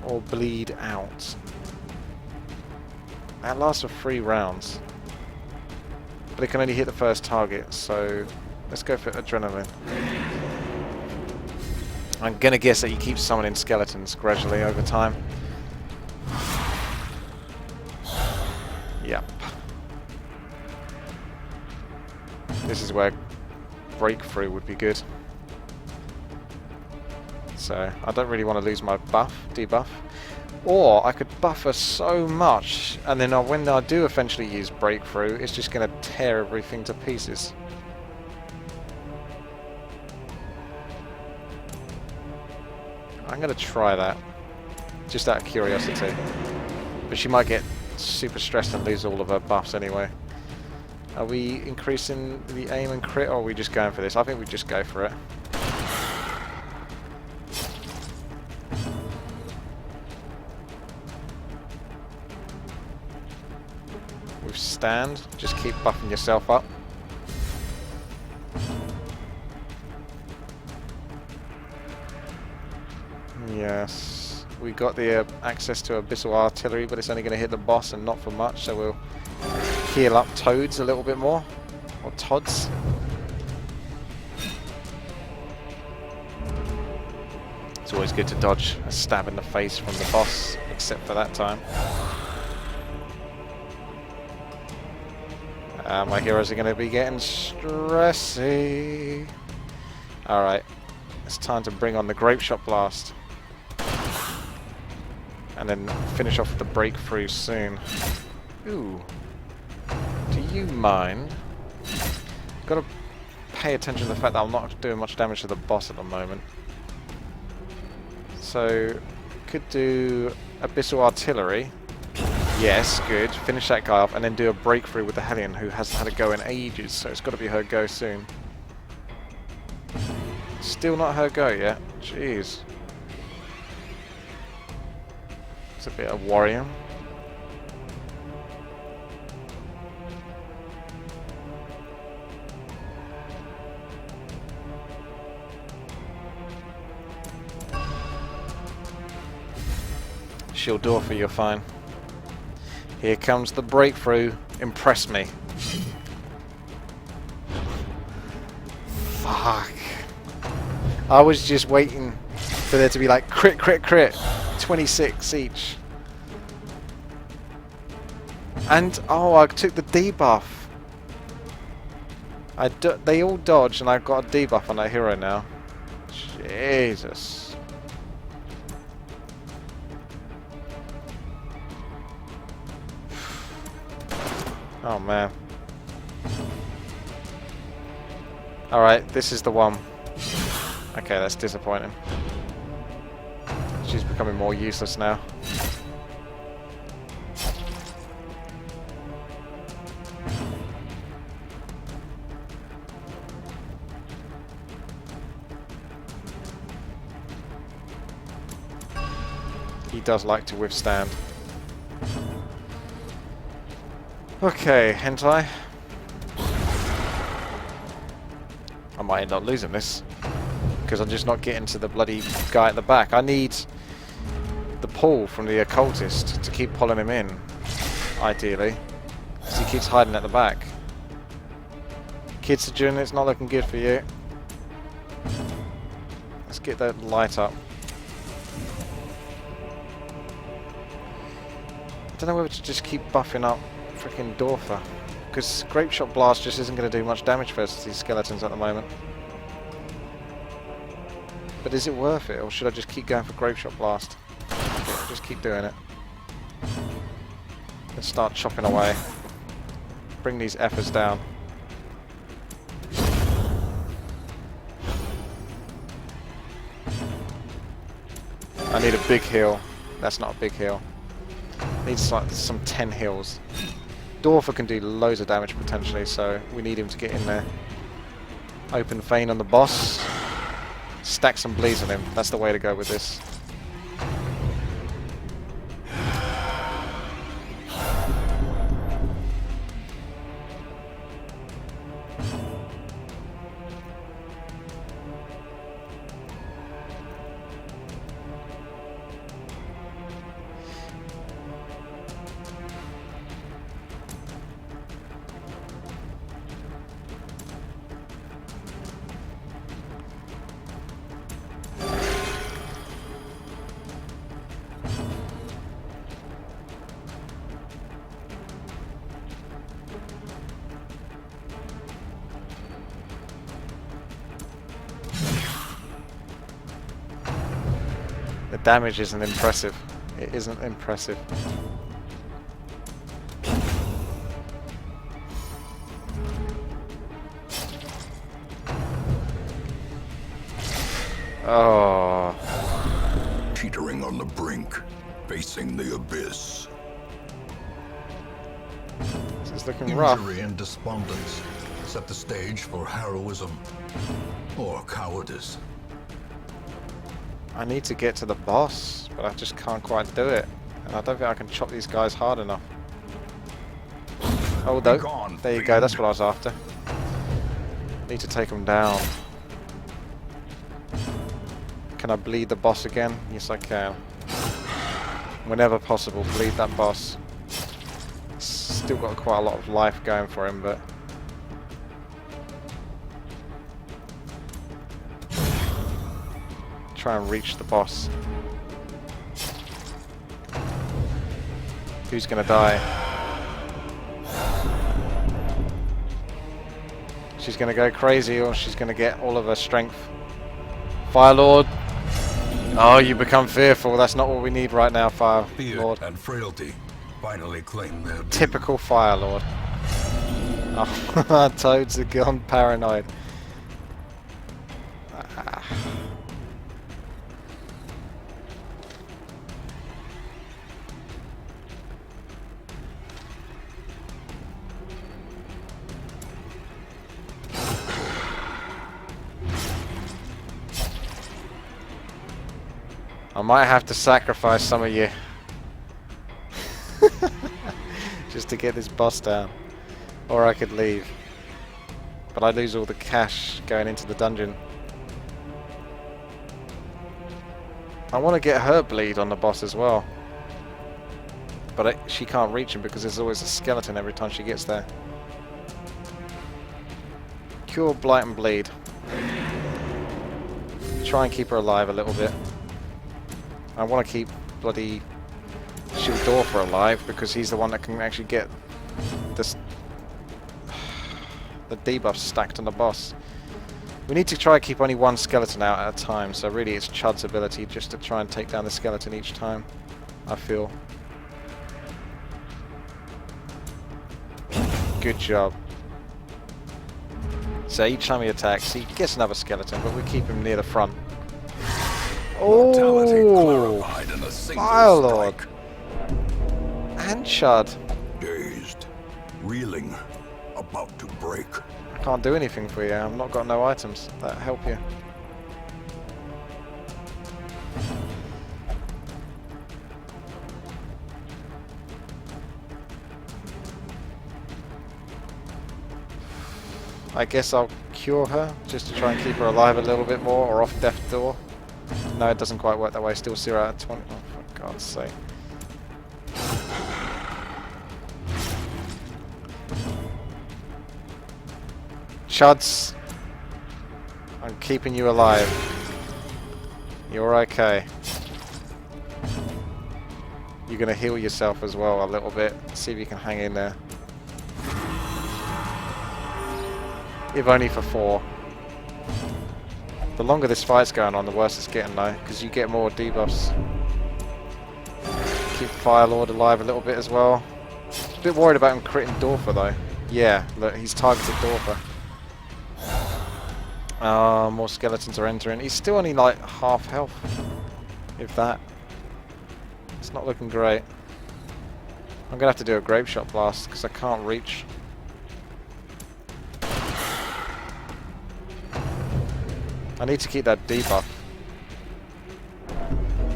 Or bleed out. That lasts for 3 rounds. But it can only hit the first target, so let's go for adrenaline. I'm gonna guess that you keep summoning skeletons gradually over time. Yep. This is where breakthrough would be good. So I don't really want to lose my debuff. Or I could buff her so much, and then when I do eventually use breakthrough, it's just going to tear everything to pieces. I'm going to try that, just out of curiosity. But she might get super stressed and lose all of her buffs anyway. Are we increasing the aim and crit, or are we just going for this? I think we just go for it. Stand, just keep buffing yourself up. Yes, we got the access to abyssal artillery, but it's only going to hit the boss and not for much, so we'll heal up toads a little bit more, or tods. It's always good to dodge a stab in the face from the boss, except for that time. My heroes are going to be getting stressy. Alright, it's time to bring on the Grape Shot Blast. And then finish off with the breakthrough soon. Ooh. Do you mind? Got to pay attention to the fact that I'm not doing much damage to the boss at the moment. So, could do Abyssal Artillery. Yes, good. Finish that guy off and then do a breakthrough with the Hellion, who hasn't had a go in ages, so it's got to be her go soon. Still not her go yet. Jeez. It's a bit of warrior. Shieldorfer, you're fine. Here comes the breakthrough. Impress me. Fuck. I was just waiting for there to be like crit, crit, crit. 26 each. And, oh, I took the debuff. They all dodged and I've got a debuff on that hero now. Jesus. Oh man. Alright, this is the one. Okay, that's disappointing. She's becoming more useless now. He does like to withstand. Okay, hentai. I might end up losing this because I'm just not getting to the bloody guy at the back. I need the pull from the occultist to keep pulling him in, ideally, because he keeps hiding at the back. Kids Jun, it's not looking good for you. Let's get that light up. I don't know whether to just keep buffing up freaking Dorfer, because Grape Shot Blast just isn't going to do much damage versus these skeletons at the moment. But is it worth it, or should I just keep going for Grape Shot Blast? Just keep doing it. Let's start chopping away. Bring these effers down. I need a big heal. That's not a big heal. Needs like some 10 heals. Dorfer can do loads of damage potentially, so we need him to get in there. Open Fane on the boss. Stack some bleeds on him. That's the way to go with this. The damage isn't impressive. It isn't impressive. Oh. Teetering on the brink, facing the abyss. This is looking rough. Injury and despondence set the stage for heroism or cowardice. I need to get to the boss, but I just can't quite do it. And I don't think I can chop these guys hard enough. Oh, no. There you go, that's what I was after. Need to take them down. Can I bleed the boss again? Yes, I can. Whenever possible, bleed that boss. Still got quite a lot of life going for him, but... try and reach the boss. Who's gonna die? She's gonna go crazy, or she's gonna get all of her strength. Fire Lord! Oh, you become fearful. That's not what we need right now, Fire Lord. Fear and frailty finally claim their due. Typical Fire Lord. Oh, Toads have gone paranoid. I might have to sacrifice some of you. Just to get this boss down. Or I could leave. But I lose all the cash going into the dungeon. I want to get her bleed on the boss as well. But she can't reach him because there's always a skeleton every time she gets there. Cure, Blight and Bleed. Try and keep her alive a little bit. I want to keep bloody Shield Dorfer alive because he's the one that can actually get this, the debuffs stacked on the boss. We need to try and keep only one skeleton out at a time, so really it's Chud's ability just to try and take down the skeleton each time, I feel. Good job. So each time he attacks, he gets another skeleton, but we keep him near the front. Oh, Fire Lord and Chud. Dazed, reeling, about to break. I can't do anything for you. I've not got no items that help you. I guess I'll cure her just to try and keep her alive a little bit more, or off death's door. No, it doesn't quite work that way. Still 0 out of 20. Oh, for God's sake. Chuds, I'm keeping you alive. You're okay. You're going to heal yourself as well a little bit. See if you can hang in there. If only for 4. The longer this fight's going on, the worse it's getting though, because you get more debuffs. Keep Fire Lord alive a little bit as well. A bit worried about him critting Dorfer though. Yeah, look, he's targeted Dorfer. More skeletons are entering. He's still only like half health. If that. It's not looking great. I'm gonna have to do a grape shot blast because I can't reach. I need to keep that debuff.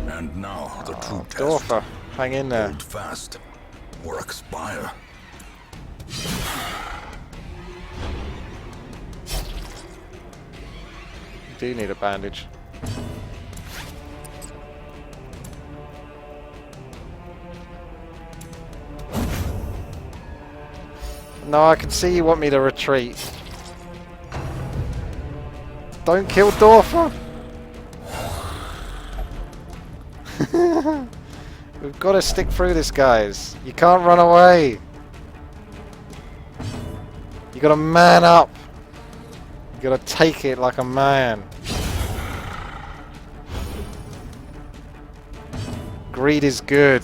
And now the true test. Dorfer, hang in there. Hold fast or expire. You do need a bandage. No, I can see you want me to retreat. Don't kill Dorfer! We've got to stick through this, guys. You can't run away. You gotta man up. You gotta take it like a man. Greed is good.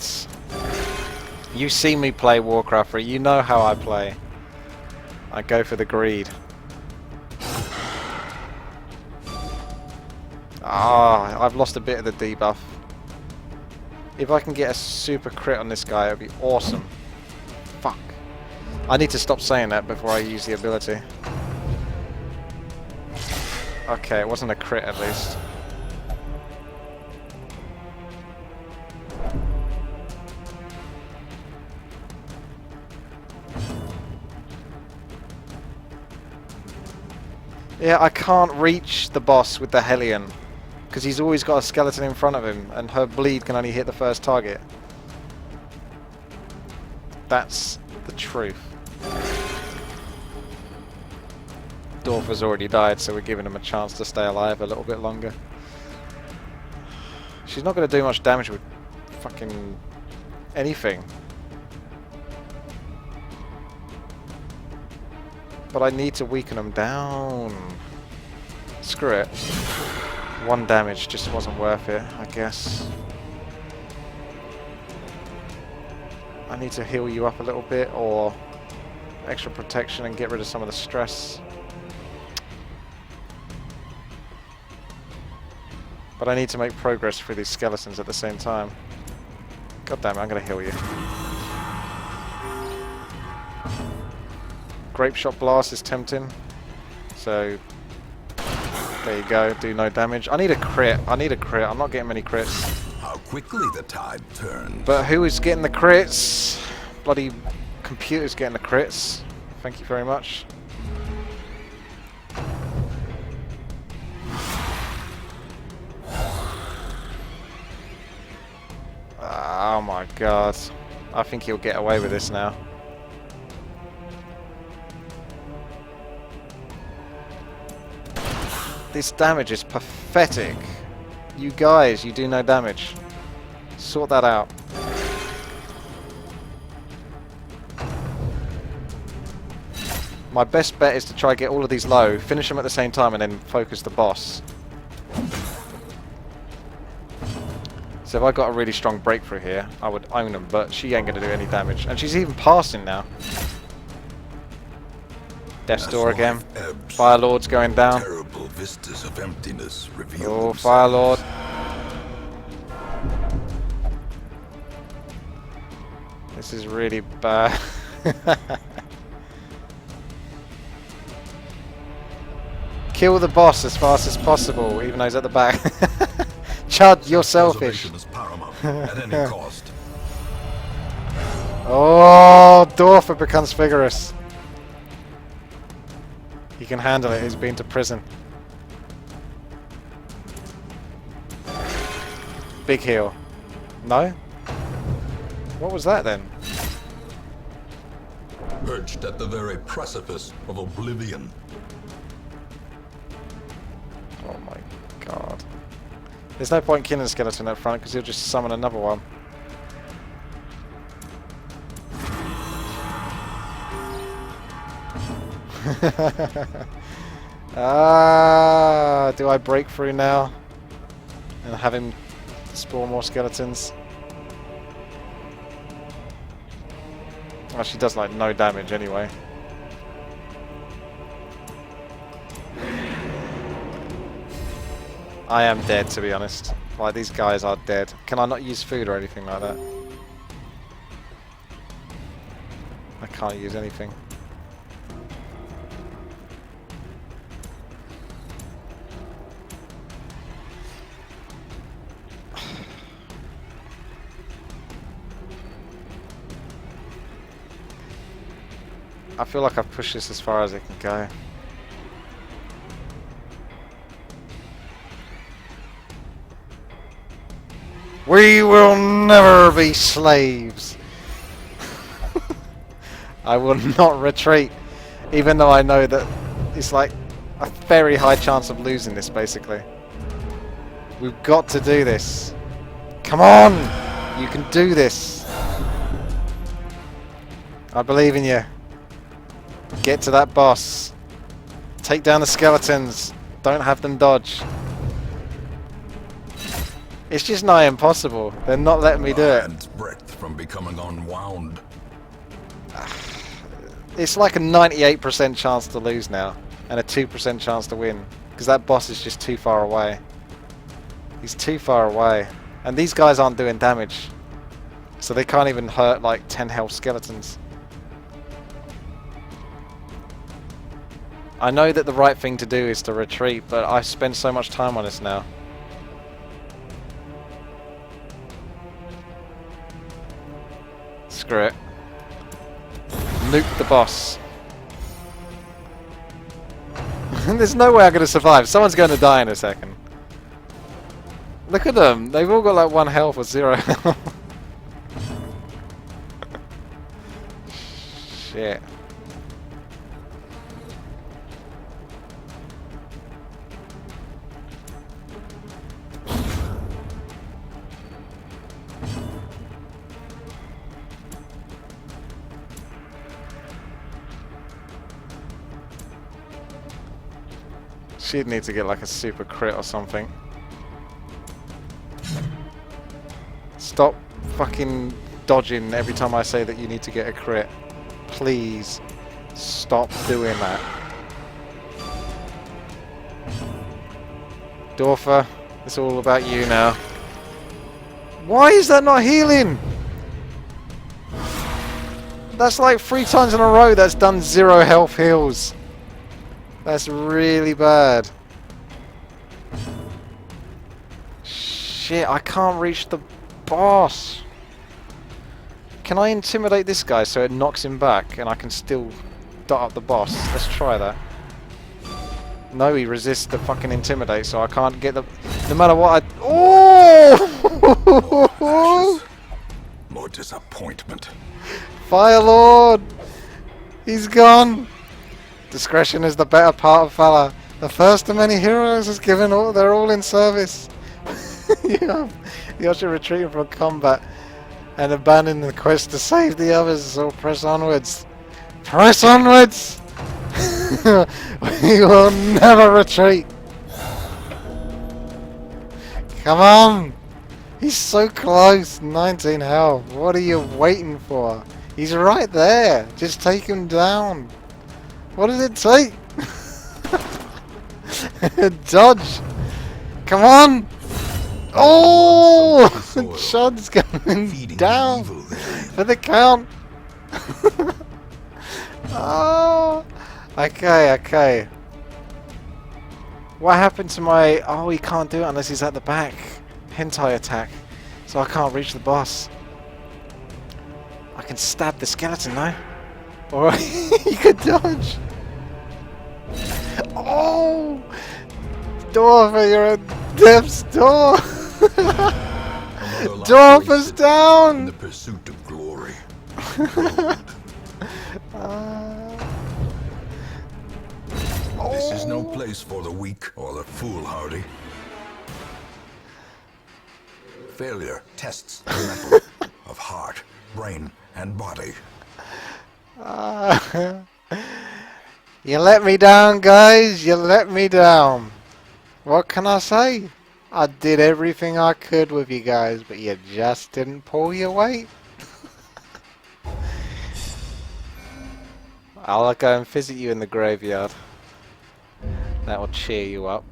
You see me play Warcraft 3. You know how I play. I go for the greed. Ah, I've lost a bit of the debuff. If I can get a super crit on this guy, it would be awesome. Fuck. I need to stop saying that before I use the ability. Okay, it wasn't a crit at least. Yeah, I can't reach the boss with the Hellion. Because he's always got a skeleton in front of him, and her bleed can only hit the first target. That's the truth. Dorfer's already died, so we're giving him a chance to stay alive a little bit longer. She's not going to do much damage with fucking anything. But I need to weaken them down. Screw it. 1 damage just wasn't worth it, I guess. I need to heal you up a little bit, or extra protection and get rid of some of the stress. But I need to make progress through these skeletons at the same time. God damn it, I'm gonna heal you. Grape Shot Blast is tempting. So there you go, do no damage. I need a crit. I need a crit. I'm not getting many crits. How quickly the tide turns. But who is getting the crits? Bloody computer's getting the crits. Thank you very much. Oh my god. I think he'll get away with this now. This damage is pathetic. You guys, you do no damage. Sort that out. My best bet is to try to get all of these low, finish them at the same time, and then focus the boss. So if I got a really strong breakthrough here, I would own them, but she ain't going to do any damage. And she's even passing now. Death's Door again. Fire Lord's going down. Terrible vistas of emptiness reveal Oh, Fire Lord. This is really bad. Kill the boss as fast as possible, even though he's at the back. Chud, you're selfish. Is paramount at any cost. Oh, Dorfer becomes vigorous. He can handle it, he's been to prison. Big heal. No? What was that then? Perched at the very precipice of oblivion. Oh my god. There's no point killing the skeleton up front because he'll just summon another one. Ah, do I break through now and have him spawn more skeletons? Well, she does like no damage anyway. I am dead, to be honest. Like, these guys are dead. Can I not use food or anything like can't use anything. I feel like I've pushed this as far as it can go. We will never be slaves. I will not retreat, even though I know that it's like a very high chance of losing this, basically. We've got to do this. Come on! You can do this. I believe in you. Get to that boss. Take down the skeletons. Don't have them dodge. It's just nigh impossible. They're not letting me do it. Hand's breadth from becoming unwound. It's like a 98% chance to lose now, and a 2% chance to win, because that boss is just too far away. He's too far away, and these guys aren't doing damage, so they can't even hurt like 10 health skeletons. I know that the right thing to do is to retreat, but I've spent so much time on this now. Screw it. Nuke the boss. There's no way I'm going to survive. Someone's going to die in a second. Look at them. They've all got like 1 health or 0 health. Shit. She'd need to get like a super crit or something. Stop fucking dodging every time I say that you need to get a crit. Please stop doing that. Dorfer, it's all about you now. Why is that not healing? That's like 3 times in a row that's done 0 health heals. That's really bad. Shit, I can't reach the boss. Can I intimidate this guy so it knocks him back and I can still dot up the boss? Let's try that. No, he resists the fucking intimidate, so I can't get the... No matter what I... Oh! More disappointment. Fire Lord! He's gone! Discretion is the better part of valor. The first of many heroes is given all. They're all in service. You should retreat from combat and abandon the quest to save the others. So press onwards. Press onwards. We will never retreat. Come on. He's so close. 19 health. What are you waiting for? He's right there. Just take him down. What does it take? Dodge! Come on! Oh! Chud's going down for the count. Oh! Okay, okay. What happened to my... Oh, he can't do it unless he's at the back. Hentai attack. So I can't reach the boss. I can stab the skeleton though. Or he could dodge. Oh! Dorfer, you're at death's door! Dorfer's down! In the pursuit of glory. This is no place for the weak or the foolhardy. Failure tests the mettle of heart, brain, and body. You let me down, guys. You let me down. What can I say? I did everything I could with you guys, but you just didn't pull your weight. I'll go and visit you in the graveyard. That will cheer you up.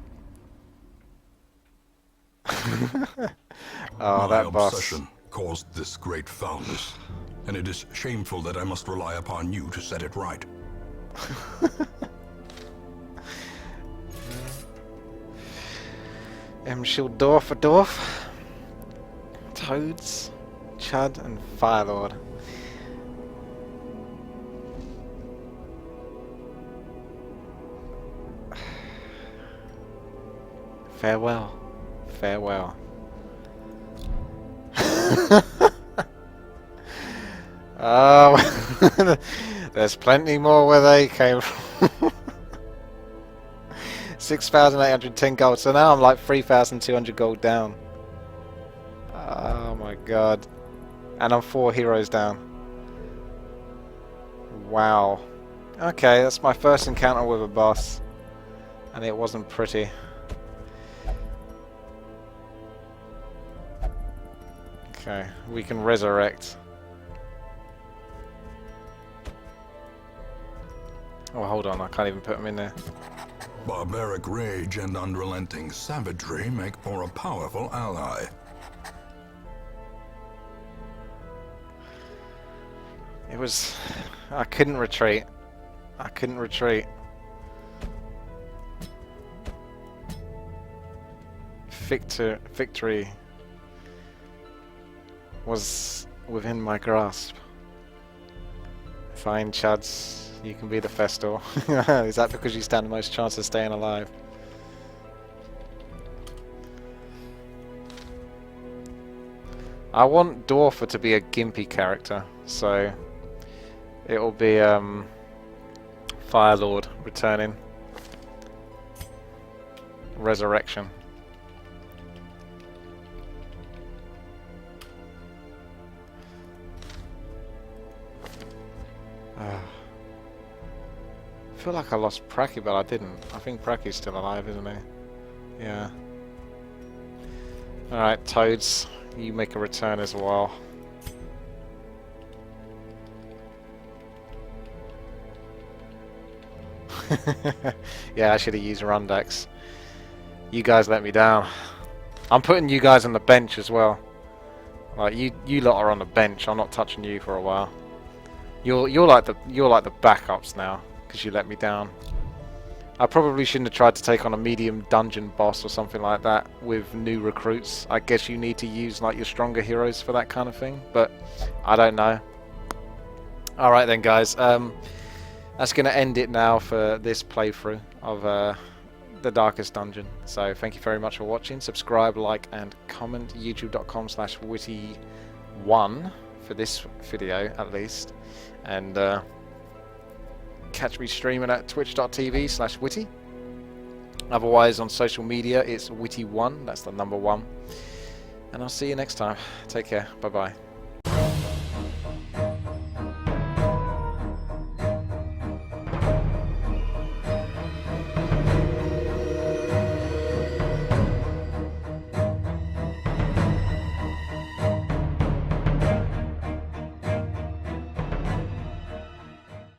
Oh, My that boss. obsession caused this great foulness, and it is shameful that I must rely upon you to set it right. Dorf, Toads, Chud, and Firelord. Farewell. Farewell. Oh, there's plenty more where they came from. 6,810 gold. So now I'm like 3,200 gold down. Oh my god. And I'm 4 heroes down. Wow. Okay, that's my first encounter with a boss. And it wasn't pretty. Okay, we can resurrect. Oh, hold on, I can't even put them in there. Barbaric rage and unrelenting savagery make for a powerful ally. It was... I couldn't retreat. I couldn't retreat. Victory was within my grasp. Fine, Chuds, you can be the Festor. Is that because you stand the most chance of staying alive? I want Dorfer to be a gimpy character, so it'll be Firelord returning. Resurrection. I feel like I lost Pracky, but I didn't. I think Pracky's still alive, isn't he? Yeah. Alright, Toads, you make a return as well. Yeah, I should have used Rundex. You guys let me down. I'm putting you guys on the bench as well. Like you lot are on the bench. I'm not touching you for a while. You're like the backups now because you let me down. I probably shouldn't have tried to take on a medium dungeon boss or something like that with new recruits. I guess you need to use like your stronger heroes for that kind of thing, but I don't know. All right then, guys. That's going to end it now for this playthrough of the Darkest Dungeon. So thank you very much for watching. Subscribe, like, and comment. YouTube.com/WTii for this video at least. And catch me streaming at twitch.tv/Witty. Otherwise on social media it's Witty1, that's the number 1. And I'll see you next time. Take care. Bye bye.